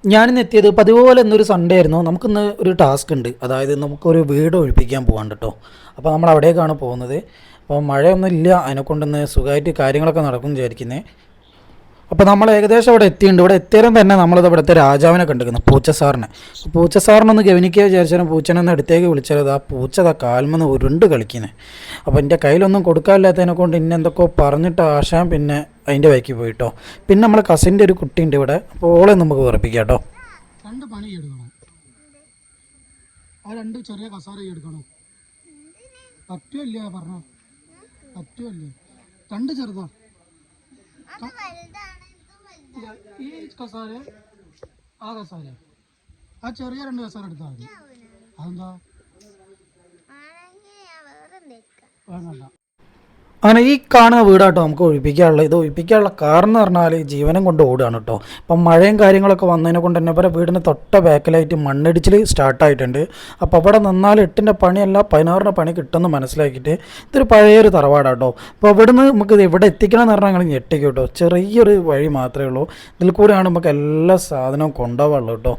ഞാനിന്ന് എത്തിയത് പതിവ് പോലെ ഇന്നൊരു സൺഡേ ആയിരുന്നു. നമുക്കിന്ന് ഒരു ടാസ്ക് ഉണ്ട്. അതായത് നമുക്കൊരു വീട് ഒഴിപ്പിക്കാൻ പോകാൻ കേട്ടോ. അപ്പോൾ നമ്മൾ അവിടേക്കാണ് പോകുന്നത്. അപ്പോൾ മഴയൊന്നും ഇല്ല, അതിനെക്കൊണ്ടിന്ന് സുഖമായിട്ട് കാര്യങ്ങളൊക്കെ നടക്കും വിചാരിക്കുന്നത്. അപ്പോൾ നമ്മൾ ഏകദേശം അവിടെ എത്തിയിട്ടുണ്ട്. ഇവിടെ എത്തിയാലും തന്നെ നമ്മളത് ഇവിടുത്തെ രാജാവിനെ കണ്ടിരിക്കുന്നു, പൂച്ചസാറിനെ. പൂച്ചസാറിനൊന്ന് ഗവനിക്കുക വിചാരിച്ചാലും പൂച്ചനൊന്ന് അടുത്തേക്ക് വിളിച്ചാൽ ആ പൂച്ചതാ കാൽമെന്ന് ഉരുണ്ട് കളിക്കുന്നത്. അപ്പോൾ എൻ്റെ കയ്യിലൊന്നും കൊടുക്കാനില്ലാത്തതിനെ കൊണ്ട് ഇന്നെ എന്തൊക്കെയോ പറഞ്ഞിട്ട് ആശാൻ പിന്നെ അതിൻ്റെ വഴിക്ക് പോയിട്ടോ. പിന്നെ നമ്മളെ കസിൻ്റെ ഒരു കുട്ടിയുണ്ട് ഇവിടെ, അപ്പോൾ ഓളെ നമുക്ക് ഉറപ്പിക്കാം കേട്ടോ. രണ്ട് പണി എടുക്കണം, ആ രണ്ട് ചെറിയ കസാര എടുക്കണം. പറ്റുമല്ലേ പറഞ്ഞോ, പറ്റുമല്ലേ? രണ്ട് ചെറുതാ ഈ കസാര, ആ കസാര, ആ ചെറിയ രണ്ട് കസാര എടുത്താൽ മതി. അതെന്താ വേണ്ട. അങ്ങനെ ഈ കാണുന്ന വീടാട്ടോ നമുക്ക് ഒഴിപ്പിക്കാനുള്ളത്. ഇത് ഒഴിപ്പിക്കാനുള്ള കാരണം എന്ന് പറഞ്ഞാൽ ജീവനം കൊണ്ട് ഓടുകയാണ് കേട്ടോ. ഇപ്പം മഴയും കാര്യങ്ങളൊക്കെ വന്നതിനെ കൊണ്ട് തന്നെ ഇവരെ വീടിന് തൊട്ട ബാക്കിലായിട്ട് മണ്ണിടിച്ചിൽ സ്റ്റാർട്ടായിട്ടുണ്ട്. അപ്പോൾ അവിടെ നിന്നാൽ 8ൻ്റെ പണിയല്ല 16ൻ്റെ പണി കിട്ടുമെന്ന് മനസ്സിലാക്കിയിട്ട് ഇതൊരു പഴയൊരു തറവാടാട്ടോ. അപ്പോൾ ഇവിടുന്ന് നമുക്ക് ഇത് ഇവിടെ എത്തിക്കണം എന്ന് പറഞ്ഞാൽ ഞങ്ങൾ ഞെട്ടിക്കും കേട്ടോ. ചെറിയൊരു വഴി മാത്രമേ ഉള്ളൂ, ഇതിൽ കൂടെയാണ് നമുക്ക് എല്ലാ സാധനവും കൊണ്ടുപോകാനുള്ളത് കേട്ടോ.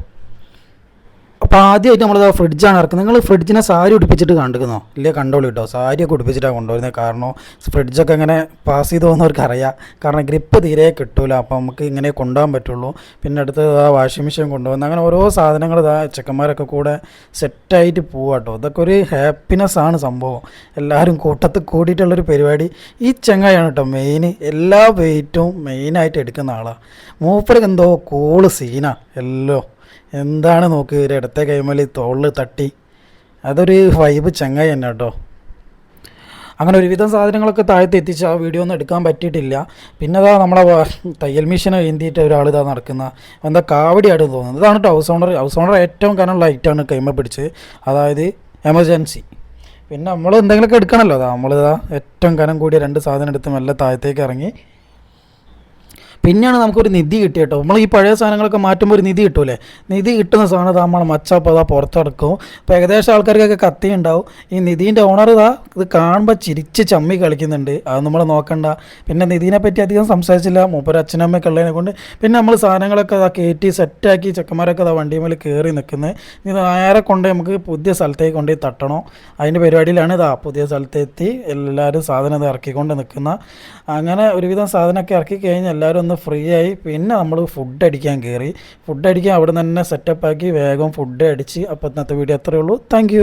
അപ്പോൾ ആദ്യമായിട്ട് നമ്മളിത് ഫ്രിഡ്ജാണ് ഇറക്കുന്നത്. നിങ്ങൾ ഫ്രിഡ്ജിനെ സാരി ഉടുപ്പിച്ചിട്ട് കണ്ടിരിക്കുന്നോ? ഇല്ലേ, കണ്ടോളൂ കേട്ടോ. സാരിയൊക്കെ ഉടുപ്പിച്ചിട്ടാണ് കൊണ്ടുവരുന്നത്. കാരണം ഫ്രിഡ്ജൊക്കെ ഇങ്ങനെ പാസ് ചെയ്ത് പോകുന്നവർക്ക് അറിയാം. കാരണം ഗ്രിപ്പ് തീരെ കിട്ടില്ല, അപ്പോൾ നമുക്ക് ഇങ്ങനെ കൊണ്ടുപോകാൻ പറ്റുള്ളൂ. പിന്നെ അടുത്ത് വാഷിംഗ് മെഷീൻ കൊണ്ടുവന്ന് അങ്ങനെ ഓരോ സാധനങ്ങൾ ചെക്കന്മാരൊക്കെ കൂടെ സെറ്റായിട്ട് പോവാം കേട്ടോ. ഇതൊക്കെ ഒരു ഹാപ്പിനെസ്സാണ് സംഭവം. എല്ലാവരും കൂട്ടത്തിൽ കൂടിയിട്ടുള്ളൊരു പരിപാടി. ഈ ചെങ്ങായാണ് കേട്ടോ മെയിൻ. എല്ലാ വെയിറ്റും മെയിനായിട്ട് എടുക്കുന്ന ആളാണ്. മൂപ്പർക്ക് എന്തോ കൂള് സീനാ എല്ലോ. എന്താണ് നോക്ക്, ഒരു ഇടത്തെ കൈമലി തോളിൽ തട്ടി, അതൊരു വൈബ് ചങ്ങായി തന്നെ കേട്ടോ. അങ്ങനെ ഒരുവിധം സാധനങ്ങളൊക്കെ താഴത്ത് എത്തിച്ച് ആ വീഡിയോ ഒന്നും എടുക്കാൻ പറ്റിയിട്ടില്ല. പിന്നെ അതാ നമ്മളെ തയ്യൽ മെഷീൻ ഏന്തിയിട്ട് ഒരാൾ ഇതാ നടക്കുന്ന എന്താ കാവടിയായിട്ട് തോന്നുന്നത്. ഇതാണ് കേട്ടോ ഹൗസ് ഓണർ ഏറ്റവും കനം ലൈറ്റാണ് കൈമ പിടിച്ച്, അതായത് എമർജൻസി. പിന്നെ നമ്മൾ എന്തെങ്കിലുമൊക്കെ എടുക്കണമല്ലോ. അതാ നമ്മളിതാ ഏറ്റവും കനം കൂടിയ രണ്ട് സാധനം എടുത്ത് മെല്ലെ താഴത്തേക്ക് ഇറങ്ങി. പിന്നെയാണ് നമുക്കൊരു നിധി കിട്ടിയ കേട്ടോ. നമ്മൾ ഈ പഴയ സാധനങ്ങളൊക്കെ മാറ്റുമ്പോൾ ഒരു നിധി കിട്ടൂലേ. നിധി കിട്ടുന്ന സാധനം നമ്മളെ മച്ചപ്പോൾ അതാ പുറത്തെടുക്കും. അപ്പോൾ ഏകദേശം ആൾക്കാർക്കൊക്കെ കത്തി ഉണ്ടാവും. ഈ നിധീൻ്റെ ഓണർ ഇതാ ഇത് കാണുമ്പോൾ ചിരിച്ച് ചമ്മി കളിക്കുന്നുണ്ട്. അത് നമ്മൾ നോക്കണ്ട. പിന്നെ നിധീനെ പറ്റി അധികം സംസാരിച്ചില്ല, മൂപ്പര് അച്ഛനമ്മയൊക്കെ ഉള്ളതിനെ കൊണ്ട്. പിന്നെ നമ്മൾ സാധനങ്ങളൊക്കെ അതാ കയറ്റി സെറ്റാക്കി ചെക്കന്മാരൊക്കെ അതാ വണ്ടി മേൽ കയറി നിൽക്കുന്നത്. ഇത് നേരെ കൊണ്ട് നമുക്ക് പുതിയ സ്ഥലത്തേക്ക് കൊണ്ടുപോയി തട്ടണം. അതിൻ്റെ പരിപാടിയിലാണ് ഇതാ പുതിയ സ്ഥലത്തെത്തി എല്ലാവരും സാധനം ഇത് ഇറക്കിക്കൊണ്ട് നിൽക്കുന്ന. അങ്ങനെ ഒരുവിധം സാധനമൊക്കെ ഇറക്കി കഴിഞ്ഞ് എല്ലാവരും ഒന്ന് ഫ്രീ ആയി. പിന്നെ നമ്മൾ ഫുഡ് അടിക്കാൻ കയറി. ഫുഡ് അടിക്കാൻ അവിടെ നിന്ന് തന്നെ സെറ്റപ്പാക്കി വേഗം ഫുഡ് അടിച്ച്. അപ്പോൾ ഇന്നത്തെ വീഡിയോ അത്രയേ ഉള്ളൂ. താങ്ക്